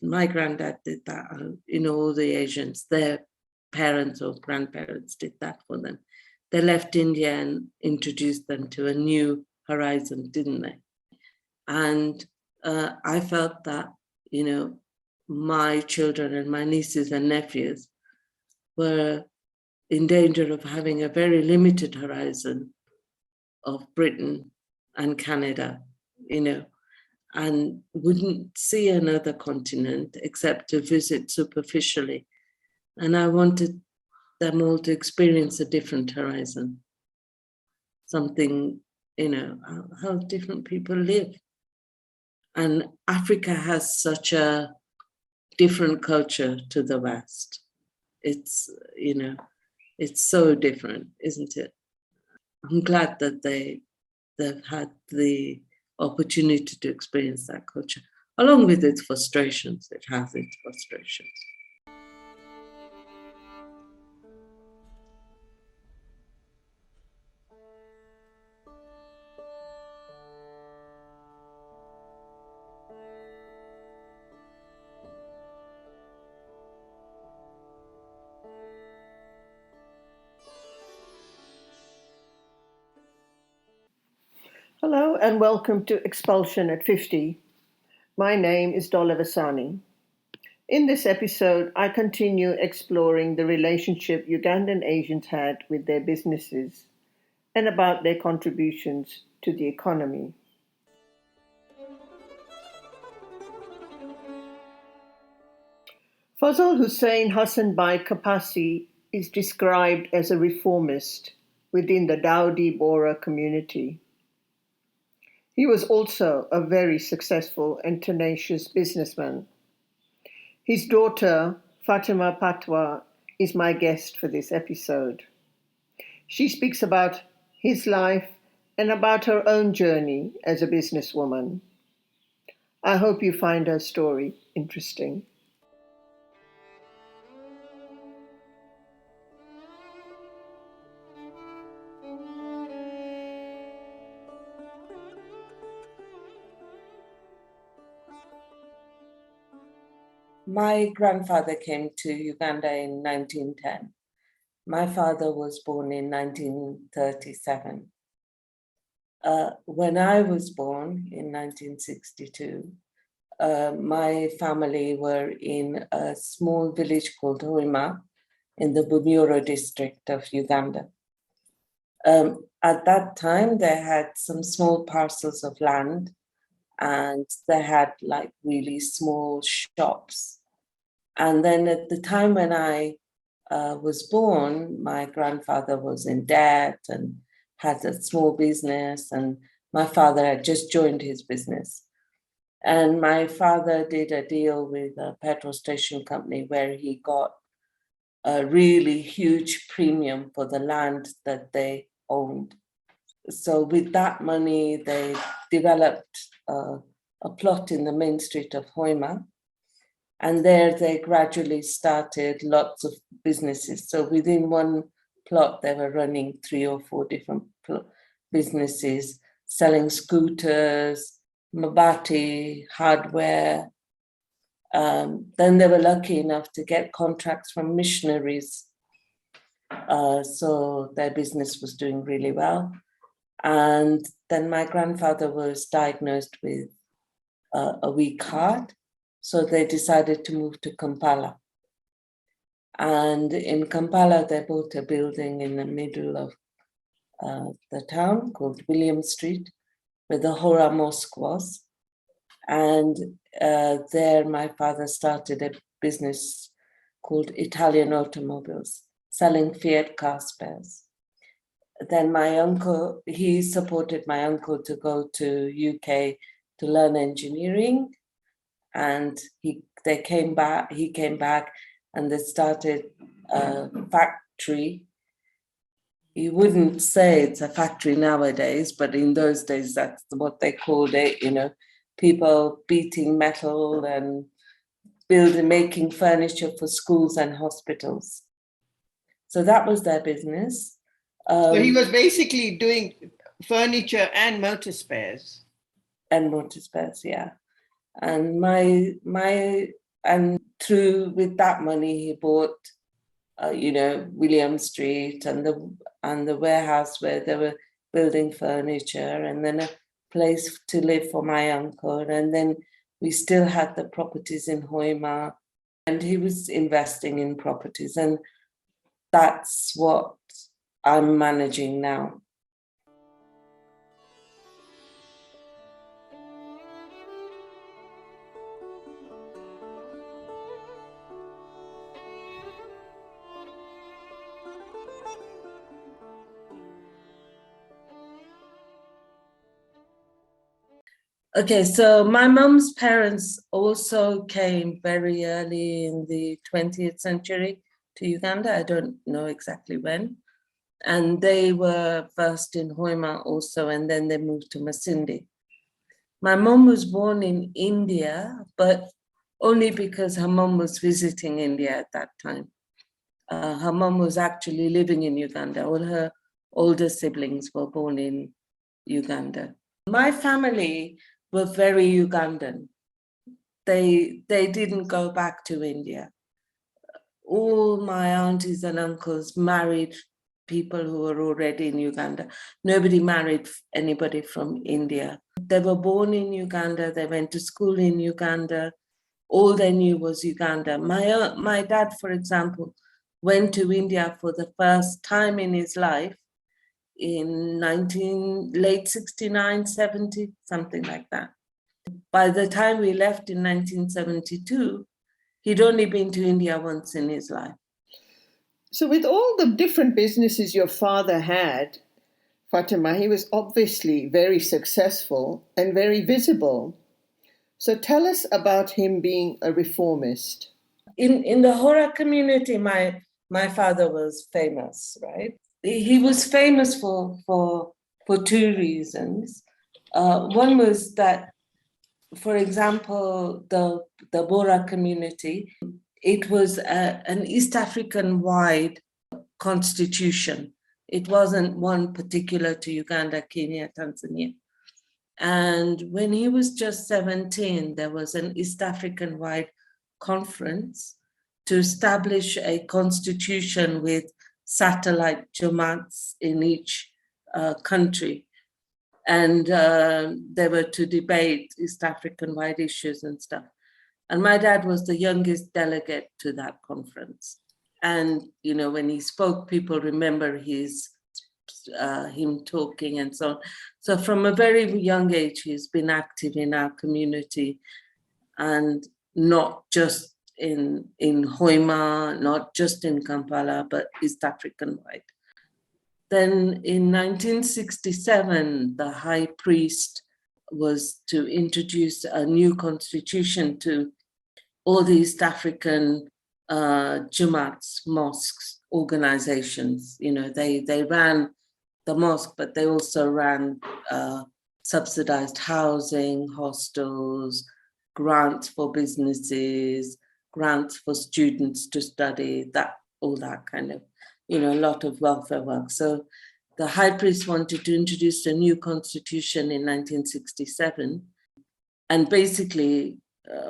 My granddad did that. All the Asians, their parents or grandparents did that for them. They left India and introduced them to a new horizon, didn't they? And I felt that, my children and my nieces and nephews were in danger of having a very limited horizon of Britain and Canada, and wouldn't see another continent except to visit superficially. And I wanted them all to experience a different horizon, something, how different people live. And Africa has such a different culture to the West. It's, it's so different, isn't it? I'm glad that they've had the opportunity to experience that culture, along with its frustrations. It has its frustrations. Hello and welcome to Expulsion at 50. My name is Dola Vasani. In this episode, I continue exploring the relationship Ugandan Asians had with their businesses and about their contributions to the economy. Fazl Hussein Hassan Bai Kapasi is described as a reformist within the Daudi Bora community. He was also a very successful and tenacious businessman. His daughter, Fatema Patwa, is my guest for this episode. She speaks about his life and about her own journey as a businesswoman. I hope you find her story interesting. My grandfather came to Uganda in 1910. My father was born in 1937. When I was born in 1962, my family were in a small village called Hoima in the Bunyoro district of Uganda. At that time, they had some small parcels of land and they had like really small shops. And then at the time when I was born, my grandfather was in debt and had a small business, and my father had just joined his business. And my father did a deal with a petrol station company where he got a really huge premium for the land that they owned. So with that money, they developed a plot in the main street of Hoima. And there they gradually started lots of businesses. So within one plot, they were running 3 or 4 different businesses, selling scooters, mabati, hardware. Then they were lucky enough to get contracts from missionaries. So their business was doing really well. And then my grandfather was diagnosed with a weak heart. So they decided to move to Kampala. And in Kampala, they built a building in the middle of the town called William Street, where the Hora Mosque was. And there my father started a business called Italian Automobiles, selling Fiat car spares. Then my uncle, he supported my uncle to go to UK to learn engineering. And he came back and they started a factory. You wouldn't say it's a factory nowadays, but in those days, that's what they called it, people beating metal and making furniture for schools and hospitals. So that was their business. So he was basically doing furniture and motor spares. And motor spares, yeah. And my And with that money, he bought, William Street and the warehouse where they were building furniture, and then a place to live for my uncle. And then we still had the properties in Hoima, and he was investing in properties. And that's what I'm managing now. Okay, so my mum's parents also came very early in the 20th century to Uganda. I don't know exactly when. And they were first in Hoima also, and then they moved to Masindi. My mum was born in India, but only because her mum was visiting India at that time. Her mum was actually living in Uganda. All her older siblings were born in Uganda. My family were very Ugandan. They didn't go back to India. All my aunties and uncles married people who were already in Uganda. Nobody married anybody from India. They were born in Uganda. They went to school in Uganda. All they knew was Uganda. My dad, for example, went to India for the first time in his life in late 69, 70, something like that. By the time we left in 1972, he'd only been to India once in his life. So, with all the different businesses your father had, Fatema, he was obviously very successful and very visible. So, tell us about him being a reformist. In the Hora community, my father was famous, right? He was famous for two reasons. One was that, for example, the Bora community, it was an East African-wide constitution. It wasn't one particular to Uganda, Kenya, Tanzania. And when he was just 17, there was an East African-wide conference to establish a constitution with satellite Jamaats in each country. And they were to debate East African-wide issues and stuff. And my dad was the youngest delegate to that conference. And, when he spoke, people remember him talking and so on. So from a very young age, he's been active in our community, and not just in Hoima, not just in Kampala, but East African-wide. Then in 1967, the high priest was to introduce a new constitution to all the East African Jamaats, mosques, organizations. They ran the mosque, but they also ran subsidized housing, hostels, grants for businesses, grants for students to study, all that kind of, a lot of welfare work. So the high priest wanted to introduce a new constitution in 1967. And basically,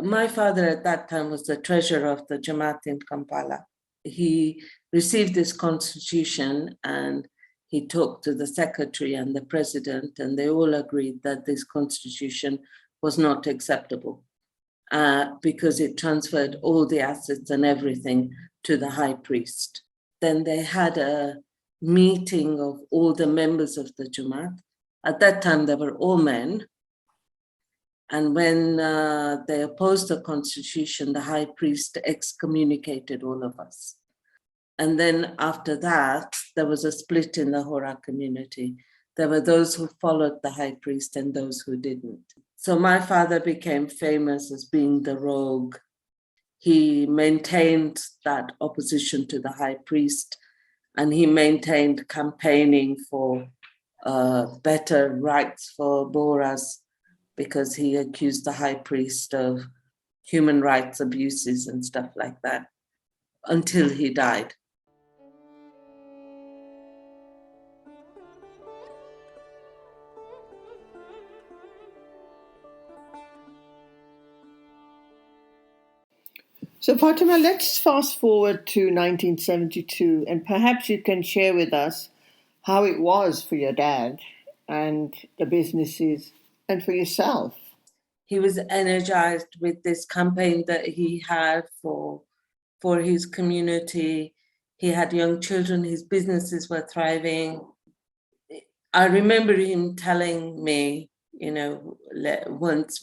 my father at that time was the treasurer of the Jamaat in Kampala. He received this constitution and he talked to the secretary and the president, and they all agreed that this constitution was not acceptable because it transferred all the assets and everything to the high priest. Then they had a meeting of all the members of the Jamaat. At that time, they were all men. And when they opposed the constitution, the high priest excommunicated all of us. And then after that, there was a split in the Hora community. There were those who followed the high priest and those who didn't. So my father became famous as being the rogue. He maintained that opposition to the high priest, and he maintained campaigning for better rights for Boras, because he accused the high priest of human rights abuses and stuff like that, until he died. So, Fatima, let's fast forward to 1972, and perhaps you can share with us how it was for your dad and the businesses and for yourself. He was energized with this campaign that he had for his community. He had young children, his businesses were thriving. I remember him telling me, once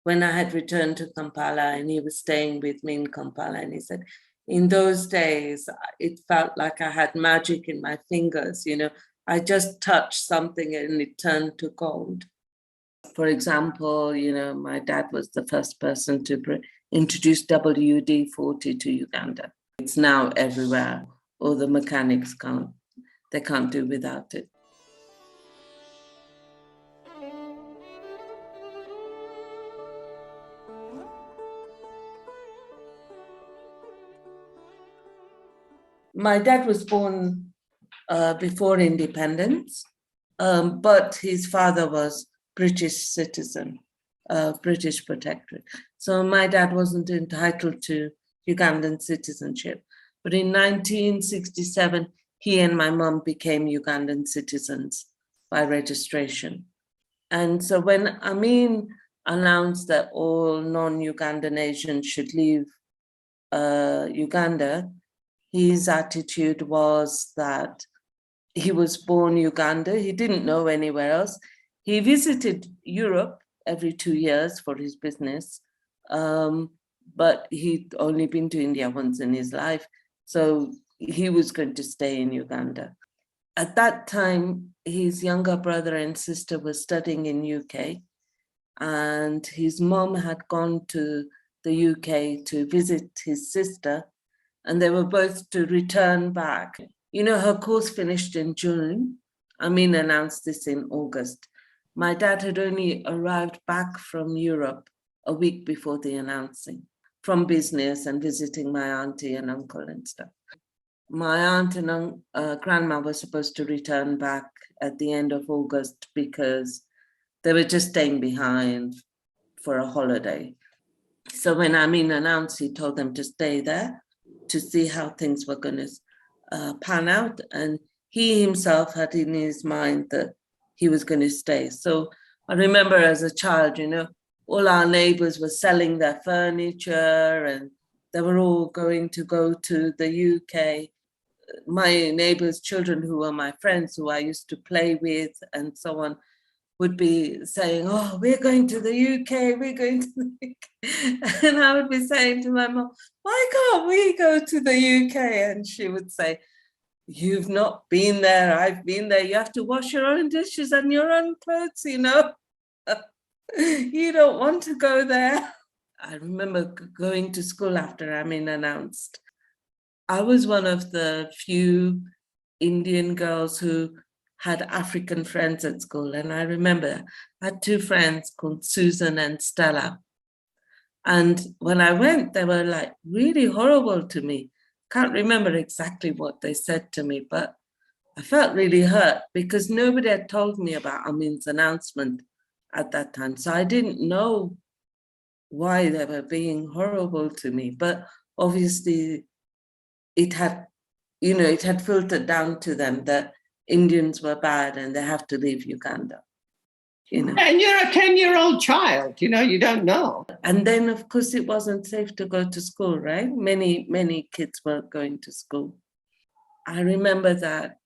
when I had returned to Kampala and he was staying with me in Kampala, and he said, in those days, it felt like I had magic in my fingers, I just touched something and it turned to gold. For example, my dad was the first person to introduce WD-40 to Uganda. It's now everywhere. All the mechanics can't do without it. My dad was born before independence, but his father was British citizen, British protectorate. So my dad wasn't entitled to Ugandan citizenship. But in 1967, he and my mom became Ugandan citizens by registration. And so when Amin announced that all non-Ugandan Asians should leave Uganda, his attitude was that he was born Uganda. He didn't know anywhere else. He visited Europe every 2 years for his business, but he'd only been to India once in his life. So he was going to stay in Uganda. At that time, his younger brother and sister were studying in UK, and his mom had gone to the UK to visit his sister, and they were both to return back. Her course finished in June. Amin announced this in August. My dad had only arrived back from Europe a week before the announcing, from business and visiting my auntie and uncle and stuff. My aunt and grandma were supposed to return back at the end of August because they were just staying behind for a holiday. So when Amin announced, he told them to stay there to see how things were going to pan out. And he himself had in his mind that he was going to stay. So I remember as a child, all our neighbors were selling their furniture and they were all going to go to the UK. My neighbors' children, who were my friends, who I used to play with and so on, would be saying, oh, we're going to the UK, we're going to the UK. And I would be saying to my mom, why can't we go to the UK? And she would say, you've not been there, I've been there. You have to wash your own dishes and your own clothes, You don't want to go there. I remember going to school after Amin announced. I was one of the few Indian girls who had African friends at school. And I remember I had two friends called Susan and Stella. And when I went, they were like really horrible to me. Can't remember exactly what they said to me, but I felt really hurt because nobody had told me about Amin's announcement at that time. So I didn't know why they were being horrible to me. But obviously it had filtered down to them that Indians were bad and they have to leave Uganda. And you're a 10-year-old child, you don't know. And then, of course, it wasn't safe to go to school, right? Many kids weren't going to school. I remember that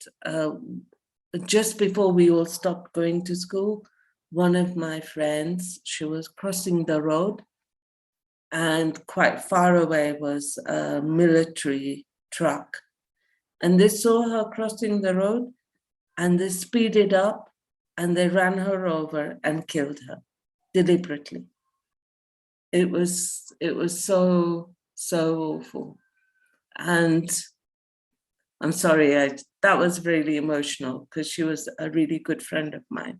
just before we all stopped going to school, one of my friends, she was crossing the road and quite far away was a military truck. And they saw her crossing the road and they speeded up and they ran her over and killed her deliberately. It was so awful. And I'm sorry, that was really emotional because she was a really good friend of mine.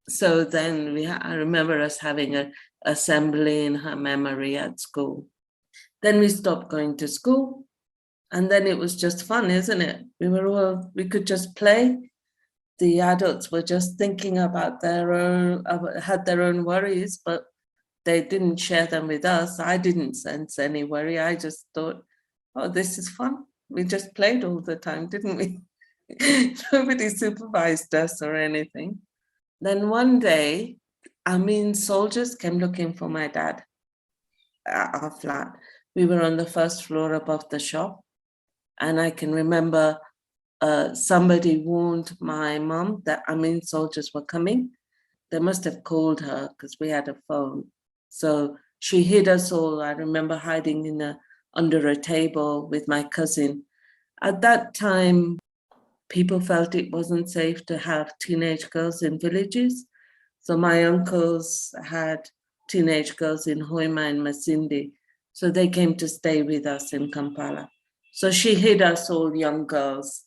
So then I remember us having an assembly in her memory at school. Then we stopped going to school. And then it was just fun, isn't it? We could just play. The adults were just thinking about had their own worries, but they didn't share them with us. I didn't sense any worry. I just thought, oh, this is fun. We just played all the time, didn't we? Nobody supervised us or anything. Then one day, soldiers came looking for my dad at our flat. We were on the first floor above the shop. And I can remember somebody warned my mom that soldiers were coming. They must have called her because we had a phone. So she hid us all. I remember hiding under a table with my cousin. At that time, people felt it wasn't safe to have teenage girls in villages. So my uncles had teenage girls in Hoima and Masindi. So they came to stay with us in Kampala. So she hid us all young girls.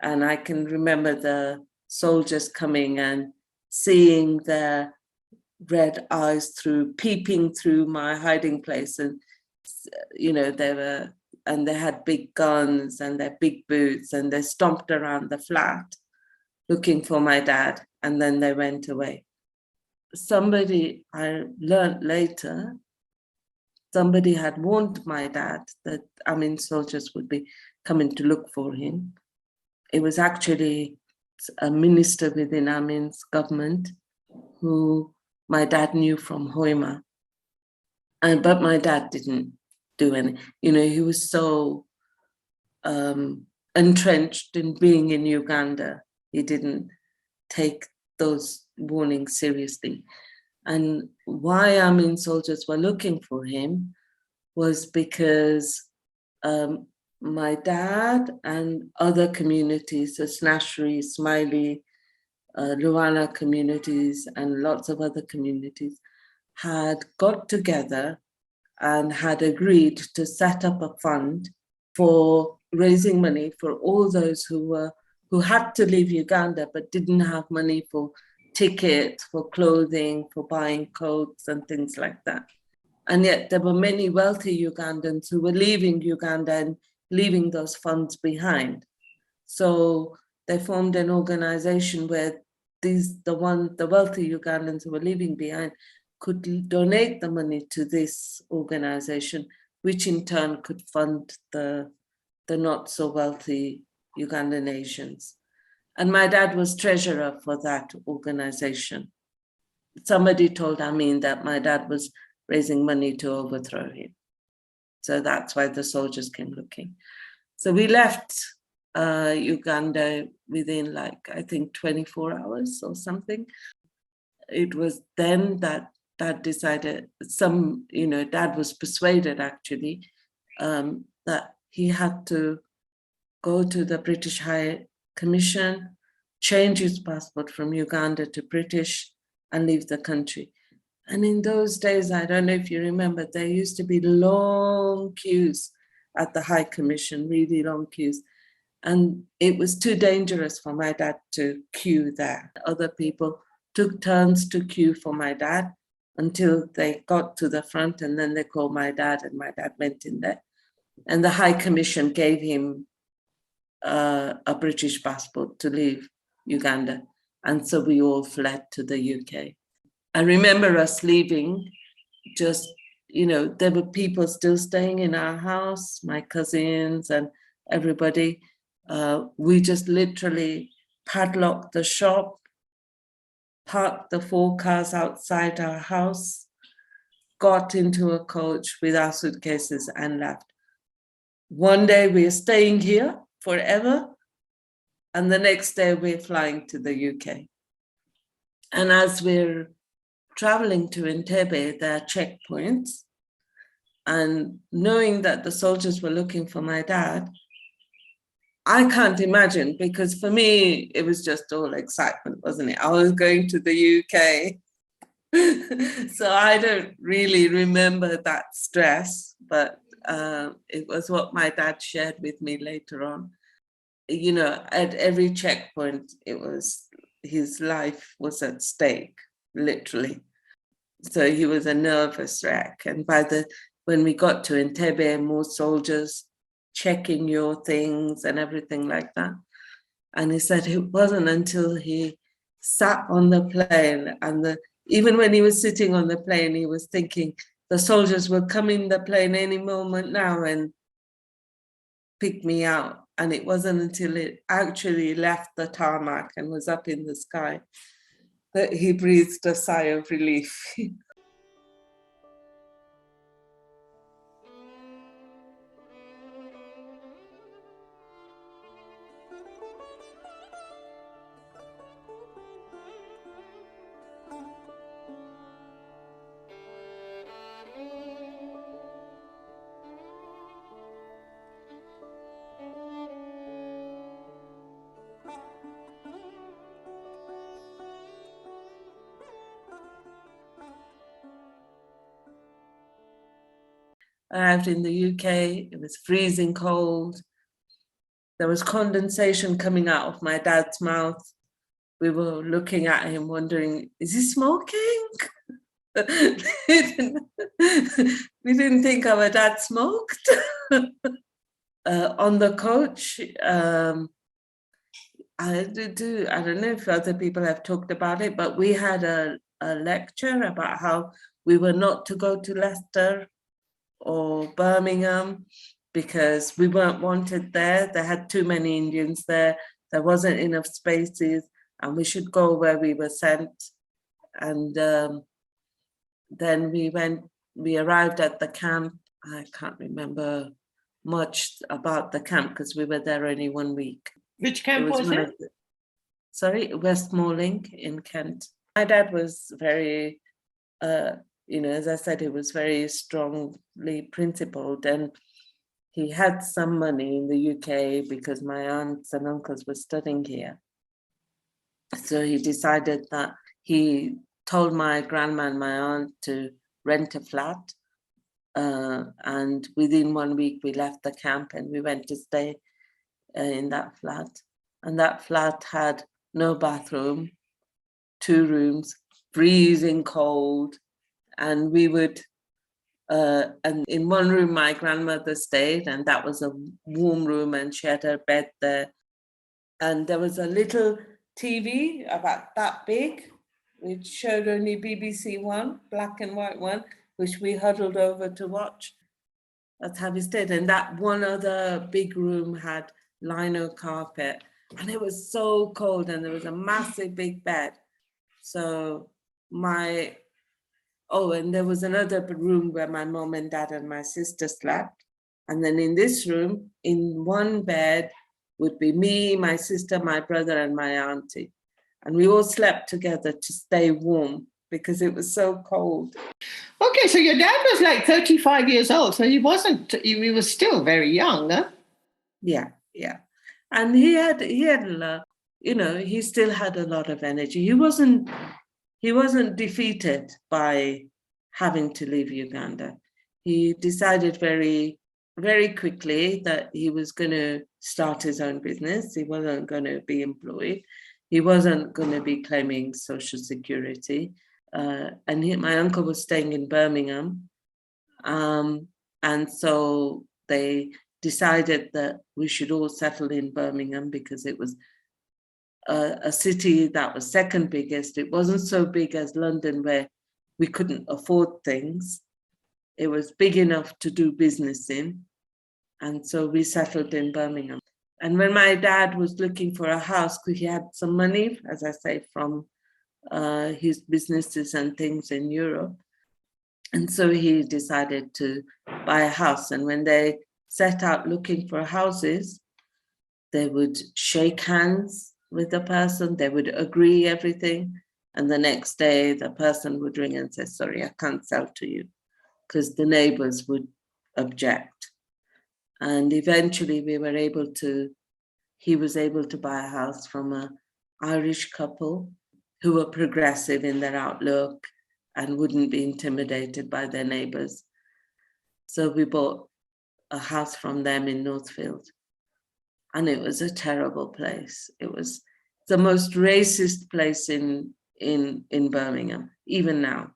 And I can remember the soldiers coming and seeing their red eyes peeping through my hiding place. And, they had big guns and their big boots, and they stomped around the flat looking for my dad, and then they went away. I learned later, somebody had warned my dad that soldiers would be coming to look for him. It was actually a minister within Amin's government who my dad knew from Hoima. But my dad didn't do any, he was so entrenched in being in Uganda. He didn't take those warnings seriously. And why soldiers were looking for him was because my dad and other communities, the Snashri, Smiley, Luana communities, and lots of other communities had got together and had agreed to set up a fund for raising money for all those who had to leave Uganda but didn't have money for tickets, for clothing, for buying coats and things like that. And yet there were many wealthy Ugandans who were leaving Uganda and leaving those funds behind. So they formed an organization where the wealthy Ugandans who were leaving behind could donate the money to this organization, which in turn could fund the not so wealthy Ugandan nations. And my dad was treasurer for that organization. Somebody told Amin that my dad was raising money to overthrow him. So that's why the soldiers came looking. So we left Uganda within 24 hours or something. It was then that Dad decided, Dad was persuaded actually that he had to go to the British High Commission, change his passport from Uganda to British, and leave the country. And in those days, I don't know if you remember, there used to be long queues at the High Commission, really long queues. And it was too dangerous for my dad to queue there. Other people took turns to queue for my dad until they got to the front, and then they called my dad, and my dad went in there. And the High Commission gave him a British passport to leave Uganda. And so we all fled to the UK. I remember us leaving, there were people still staying in our house, my cousins and everybody. We just literally padlocked the shop, parked the 4 cars outside our house, got into a coach with our suitcases and left. One day we're staying here forever, and the next day we're flying to the UK. And as we're traveling to Entebbe, there are checkpoints, and knowing that the soldiers were looking for my dad, I can't imagine, because for me, it was just all excitement, wasn't it? I was going to the UK. So I don't really remember that stress, but it was what my dad shared with me later on. At every checkpoint, his life was at stake, literally. So he was a nervous wreck. And when we got to Entebbe, more soldiers checking your things and everything like that. And he said it wasn't until he sat on the plane and Even when he was sitting on the plane, he was thinking the soldiers will come in the plane any moment now and pick me out. And it wasn't until it actually left the tarmac and was up in the sky that he breathed a sigh of relief. Arrived in the UK, it was freezing cold. There was condensation coming out of my dad's mouth. We were looking at him wondering, is he smoking? we didn't think our dad smoked. On the coach, I don't know if other people have talked about it, but we had a lecture about how we were not to go to Leicester or Birmingham because we weren't wanted there. They had too many Indians there. There wasn't enough spaces, and we should go where we were sent. And then we arrived at the camp. I can't remember much about the camp because we were there only 1 week. Which camp was it? Sorry, Westmoreland in Kent. My dad was very, as I said, he was very strongly principled, and he had some money in the UK because my aunts and uncles were studying here. So he decided that he told my grandma and my aunt to rent a flat. And within 1 week, we left the camp and we went to stay in that flat. And that flat had no bathroom, 2 rooms, freezing cold. And we would, and in one room, my grandmother stayed, and that was a warm room, and she had her bed there. And there was a little TV about that big, which showed only BBC One, black and white one, which we huddled over to watch. That's how we stayed. And that one other big room had lino carpet, and it was so cold, and there was a massive big bed. So and there was another room where my mom and dad and my sister slept. And then in this room, in one bed, would be me, my sister, my brother, and my auntie. And we all slept together to stay warm because it was so cold. Okay, so your dad was like 35 years old, so he was still very young, huh? Yeah. And he still had a lot of energy. He wasn't defeated by having to leave Uganda. He decided very, very quickly that he was going to start his own business. He wasn't going to be employed. He wasn't going to be claiming Social Security. My uncle was staying in Birmingham. And so they decided that we should all settle in Birmingham because it was a city that was second biggest. It wasn't so big as London where we couldn't afford things. It was big enough to do business in. And so we settled in Birmingham. And when my dad was looking for a house, because he had some money, as I say, from his businesses and things in Europe. And so he decided to buy a house. And when they set out looking for houses, they would shake hands with the person, they would agree everything. And the next day, the person would ring and say, sorry, I can't sell to you, because the neighbors would object. And eventually he was able to buy a house from an Irish couple who were progressive in their outlook and wouldn't be intimidated by their neighbors. So we bought a house from them in Northfield. And it was a terrible place. It was the most racist place in Birmingham, even now.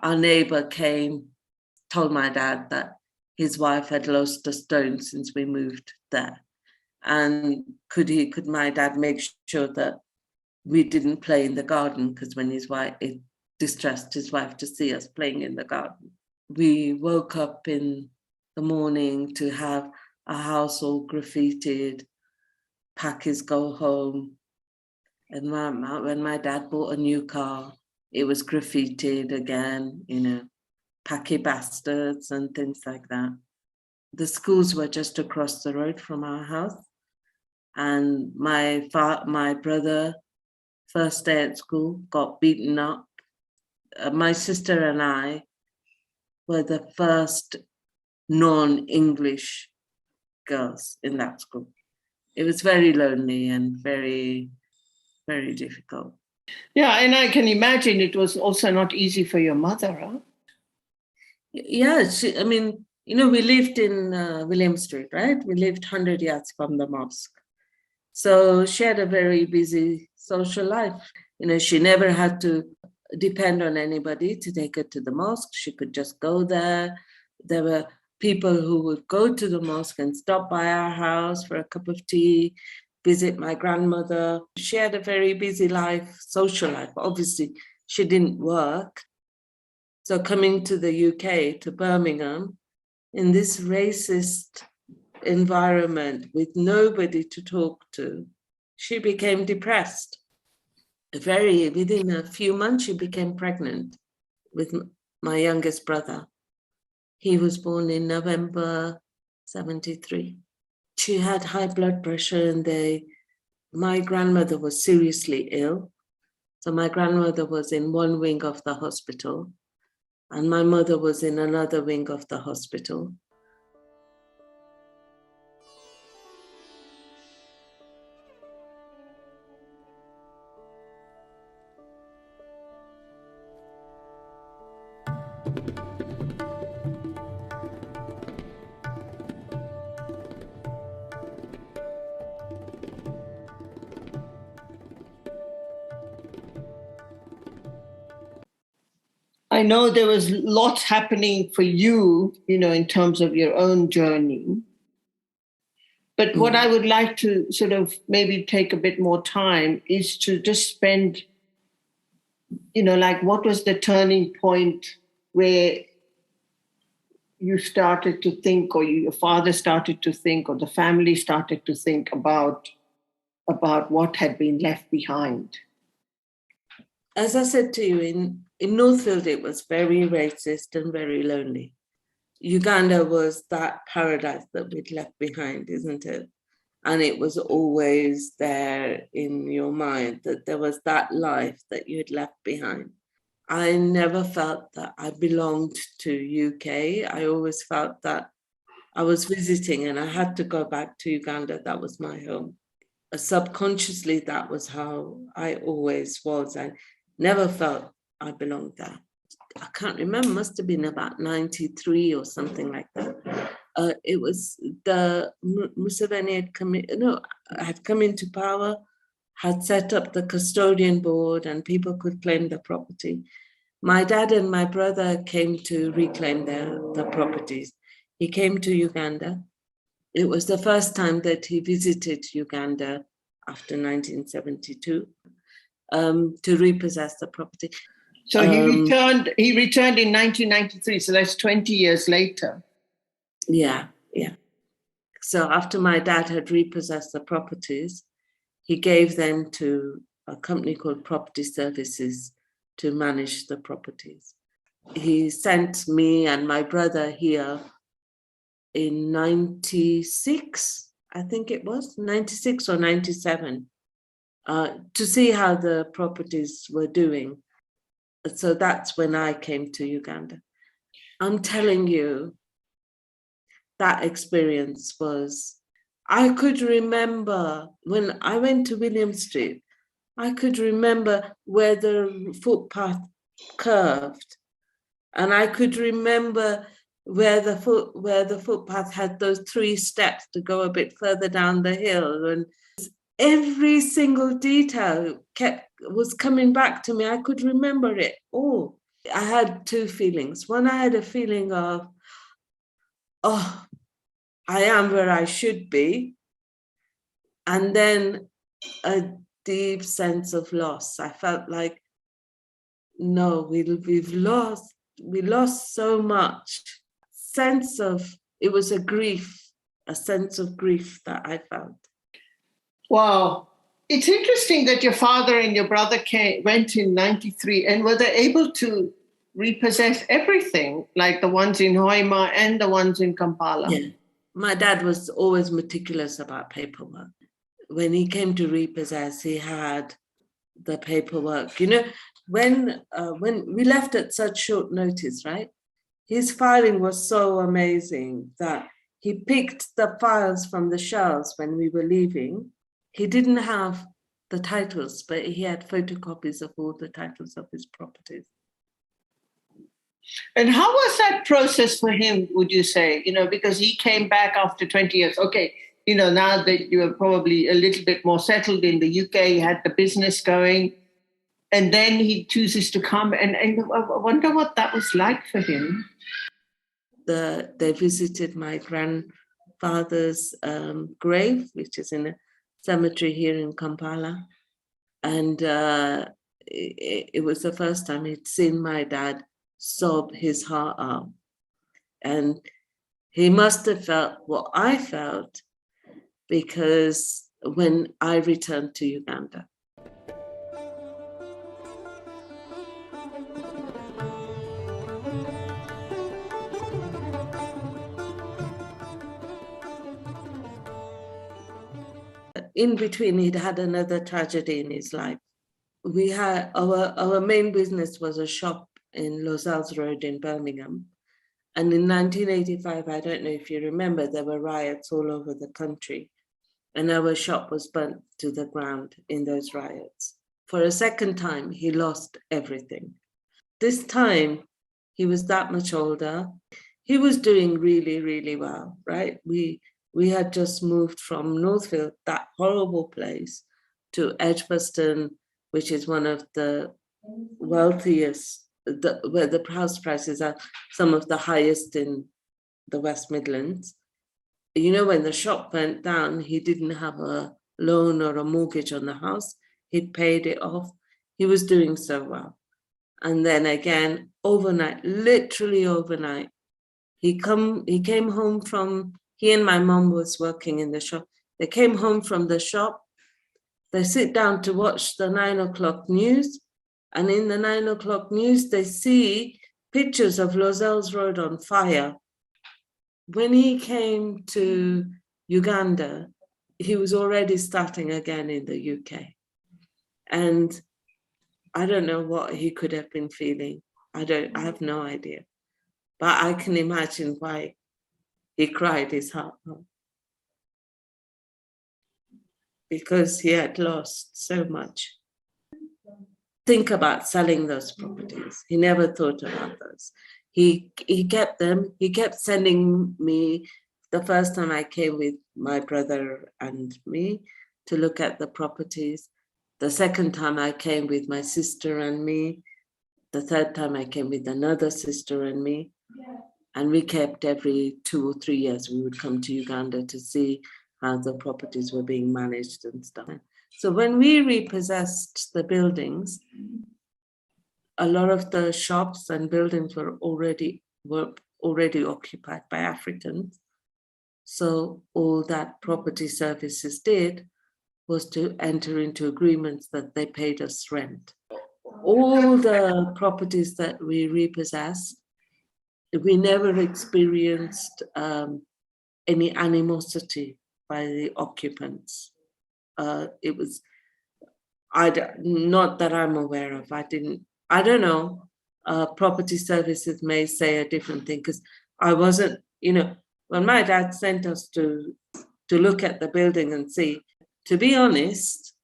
Our neighbor came, told my dad that his wife had lost a stone since we moved there. And could my dad make sure that we didn't play in the garden, because when his wife, distressed his wife to see us playing in the garden. We woke up in the morning to have a house all graffitied, pack his go home. And when my dad bought a new car, it was graffitied again, packy bastards and things like that. The schools were just across the road from our house. And my brother, first day at school, got beaten up. My sister and I were the first non-English girls in that school. It was very lonely and very, very difficult. Yeah, and I can imagine it was also not easy for your mother, huh? Yeah, we lived in William Street, right? We lived 100 yards from the mosque. So she had a very busy social life. She never had to depend on anybody to take her to the mosque. She could just go there. There were people who would go to the mosque and stop by our house for a cup of tea, visit my grandmother. She had a very busy life, social life. Obviously, she didn't work. So coming to the UK, to Birmingham, in this racist environment with nobody to talk to, she became depressed. Within a few months, she became pregnant with my youngest brother. He was born in November 73. She had high blood pressure and my grandmother was seriously ill. So my grandmother was in one wing of the hospital and my mother was in another wing of the hospital. I know there was lots happening for you, in terms of your own journey. But what I would like to sort of maybe take a bit more time is to just spend, what was the turning point where you started to think, or your father started to think, or the family started to think about what had been left behind? As I said to you, in Northfield, it was very racist and very lonely. Uganda was that paradise that we'd left behind, isn't it? And it was always there in your mind that there was that life that you had left behind. I never felt that I belonged to UK. I always felt that I was visiting and I had to go back to Uganda. That was my home. Subconsciously, that was how I always was. I never felt I belonged there. I can't remember, must have been about 93 or something like that. It was the Museveni had come into power, had set up the custodian board and people could claim the property. My dad and my brother came to reclaim the properties. He came to Uganda. It was the first time that he visited Uganda after 1972 to repossess the property. So he returned in 1993, so that's 20 years later. Yeah. So after my dad had repossessed the properties, he gave them to a company called Property Services to manage the properties. He sent me and my brother here in 96, I think it was, 96 or 97, to see how the properties were doing. So that's when I came to Uganda. I'm telling you, that experience was, I could remember when I went to William Street, I could remember where the footpath curved. And I could remember where the footpath had those 3 steps to go a bit further down the hill. And every single detail was coming back to me. I could remember it all. I had 2 feelings. One, I had a feeling of, oh, I am where I should be. And then a deep sense of loss. I felt like no, we lost so much sense of, it was a sense of grief that I felt. Wow. It's interesting that your father and your brother went in 93, and were they able to repossess everything, like the ones in Hoima and the ones in Kampala? Yeah. My dad was always meticulous about paperwork. When he came to repossess, he had the paperwork. You know, when we left at such short notice, right? His filing was so amazing that he picked the files from the shelves when we were leaving. He didn't have the titles, but he had photocopies of all the titles of his properties. And how was that process for him, would you say? You know, because he came back after 20 years. Okay, you know, now that you are probably a little bit more settled in the UK, you had the business going, and then he chooses to come. And I wonder what that was like for him. They visited my grandfather's grave, which is in a cemetery here in Kampala. And it was the first time he'd seen my dad sob his heart out. And he must have felt what I felt, because when I returned to Uganda. In between, he'd had another tragedy in his life. We had our main business was a shop in Lozells Road in Birmingham. And in 1985, I don't know if you remember, there were riots all over the country. And our shop was burnt to the ground in those riots. For a second time, he lost everything. This time, he was that much older. He was doing really, really well, right? We had just moved from Northfield, that horrible place, to Edgbaston, which is one of the wealthiest, where the house prices are some of the highest in the West Midlands. You know, when the shop went down, he didn't have a loan or a mortgage on the house. He'd paid it off. He was doing so well. And then again, overnight, literally overnight, he came home from, he and my mom was working in the shop. They came home from the shop. They sit down to watch the 9 o'clock news. And in the 9 o'clock news, they see pictures of Lozells Road on fire. When he came to Uganda, he was already starting again in the UK. And I don't know what he could have been feeling. I have no idea. But I can imagine why he cried his heart out. Because he had lost so much. Think about selling those properties. He never thought about those. He kept them. He kept sending me, the first time I came with my brother and me to look at the properties. The second time I came with my sister and me. The third time I came with another sister and me. And we kept every 2 or 3 years, we would come to Uganda to see how the properties were being managed and stuff. So when we repossessed the buildings, a lot of the shops and buildings were already occupied by Africans. So all that property services did was to enter into agreements that they paid us rent. All the properties that we repossessed, we never experienced any animosity by the occupants. It was, not that I'm aware of. I don't know. Property services may say a different thing, because I wasn't, when my dad sent us to look at the building and see, to be honest,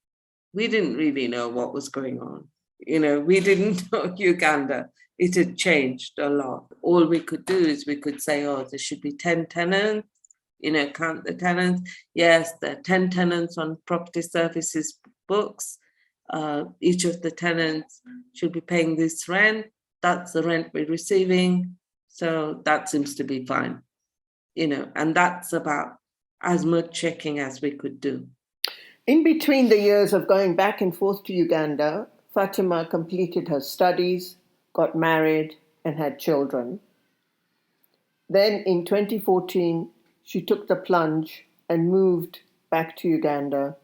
we didn't really know what was going on. We didn't know Uganda. It had changed a lot. All we could do is we could say, oh, there should be 10 tenants, count the tenants. Yes, there are 10 tenants on property services books. Each of the tenants should be paying this rent. That's the rent we're receiving. So that seems to be fine. And that's about as much checking as we could do. In between the years of going back and forth to Uganda, Fatima completed her studies, got married, and had children. Then in 2014, she took the plunge and moved back to Uganda,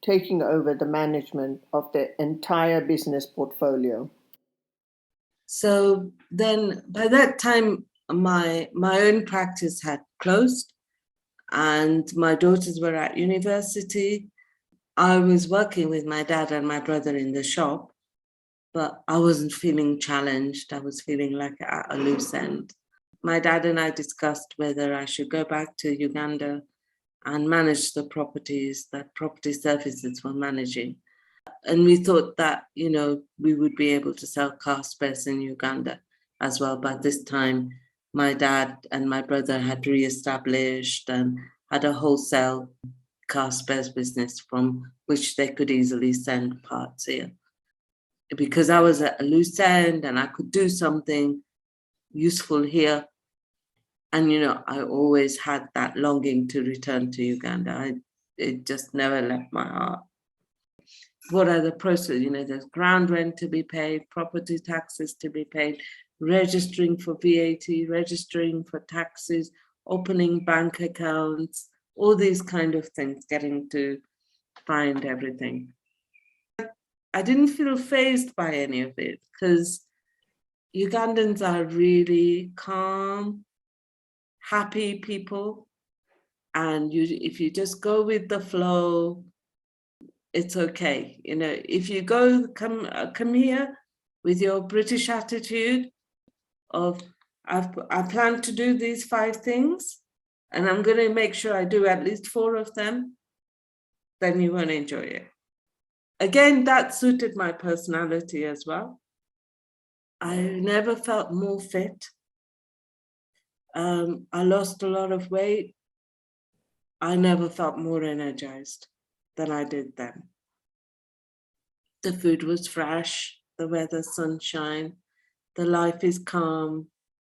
taking over the management of their entire business portfolio. So then by that time, my own practice had closed and my daughters were at university. I was working with my dad and my brother in the shop, but I wasn't feeling challenged. I was feeling like at a loose end. My dad and I discussed whether I should go back to Uganda and manage the properties that Property Services were managing. And we thought that, we would be able to sell car spares in Uganda as well. By this time, my dad and my brother had re-established and had a wholesale car spares business from which they could easily send parts here. Because I was at a loose end and I could do something useful here. And, I always had that longing to return to Uganda. It just never left my heart. What are the processes? There's ground rent to be paid, property taxes to be paid, registering for VAT, registering for taxes, opening bank accounts, all these kind of things, getting to find everything. I didn't feel fazed by any of it because Ugandans are really calm, happy people. And if you just go with the flow, it's okay. If you come here with your British attitude of, I plan to do these 5 things and I'm going to make sure I do at least 4 of them, then you won't enjoy it. Again, that suited my personality as well. I never felt more fit. I lost a lot of weight. I never felt more energized than I did then. The food was fresh, the weather sunshine, the life is calm.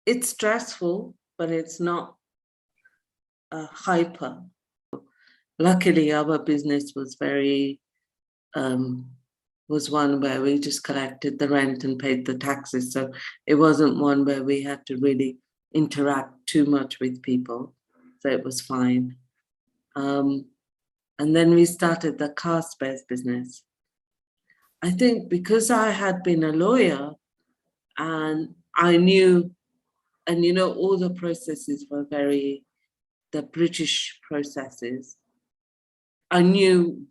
It's stressful, but it's not hyper. Luckily, our business was was one where we just collected the rent and paid the taxes. So it wasn't one where we had to really interact too much with people. So it was fine. And then we started the car spares business. I think because I had been a lawyer and I knew, and all the processes were the British processes. I knew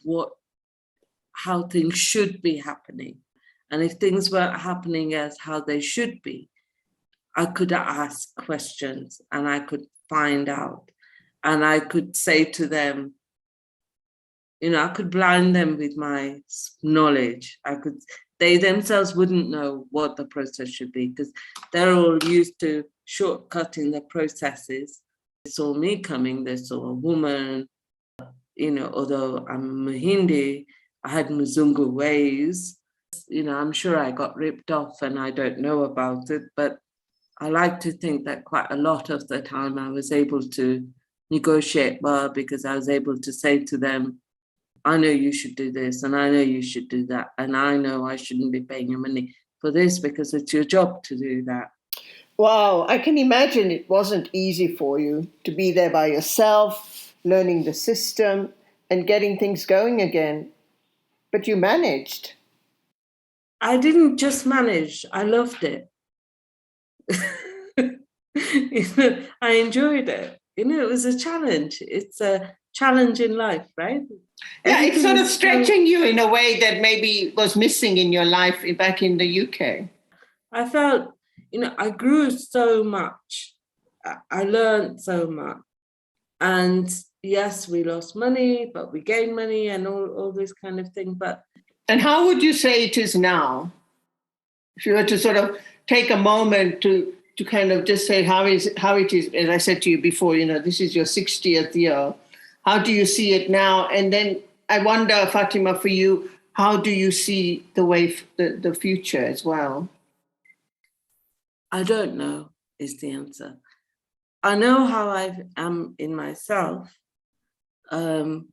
how things should be happening. And if things weren't happening as how they should be, I could ask questions and I could find out. And I could say to them, I could blind them with my knowledge. They themselves wouldn't know what the process should be because they're all used to shortcutting the processes. They saw me coming, they saw a woman, although I'm Hindi, I had Mzungu ways. I'm sure I got ripped off and I don't know about it, but I like to think that quite a lot of the time I was able to negotiate well because I was able to say to them, I know you should do this and I know you should do that. And I know I shouldn't be paying you money for this because it's your job to do that. Wow, I can imagine it wasn't easy for you to be there by yourself, learning the system and getting things going again. But you managed. I didn't just manage, I loved it. I enjoyed it. It was a challenge. It's a challenge in life, right? Yeah, it's sort of stretching you in a way that maybe was missing in your life back in the UK. I felt, I grew so much. I learned so much. And yes, we lost money, but we gained money and all this kind of thing. And how would you say it is now? If you were to sort of take a moment to kind of just say how it is, as I said to you before, this is your 60th year. How do you see it now? And then I wonder, Fatima, for you, how do you see the future as well? I don't know is the answer. I know how I am in myself. Like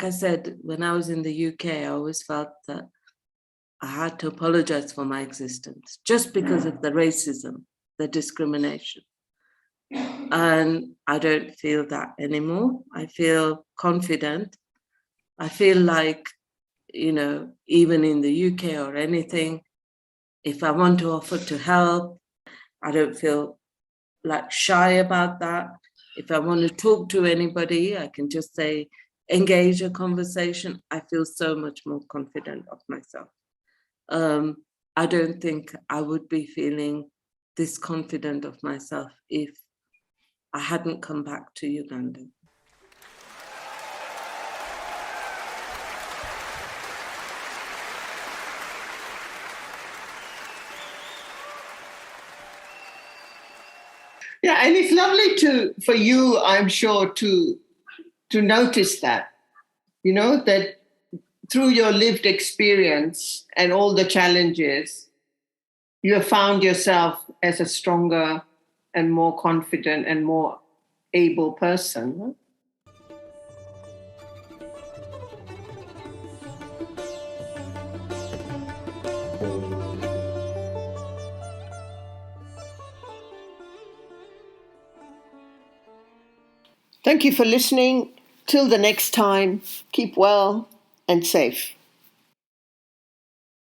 I said, when I was in the UK, I always felt that I had to apologize for my existence just because of the racism, the discrimination. And I don't feel that anymore. I feel confident. I feel like, even in the UK or anything, if I want to offer to help, I don't feel like shy about that. If I want to talk to anybody, I can just say, engage a conversation. I feel so much more confident of myself. I don't think I would be feeling this confident of myself if I hadn't come back to Uganda. Yeah, and it's lovely for you, I'm sure, to notice that, that through your lived experience and all the challenges, you have found yourself as a stronger and more confident and more able person. Thank you for listening. Till the next time, keep well and safe.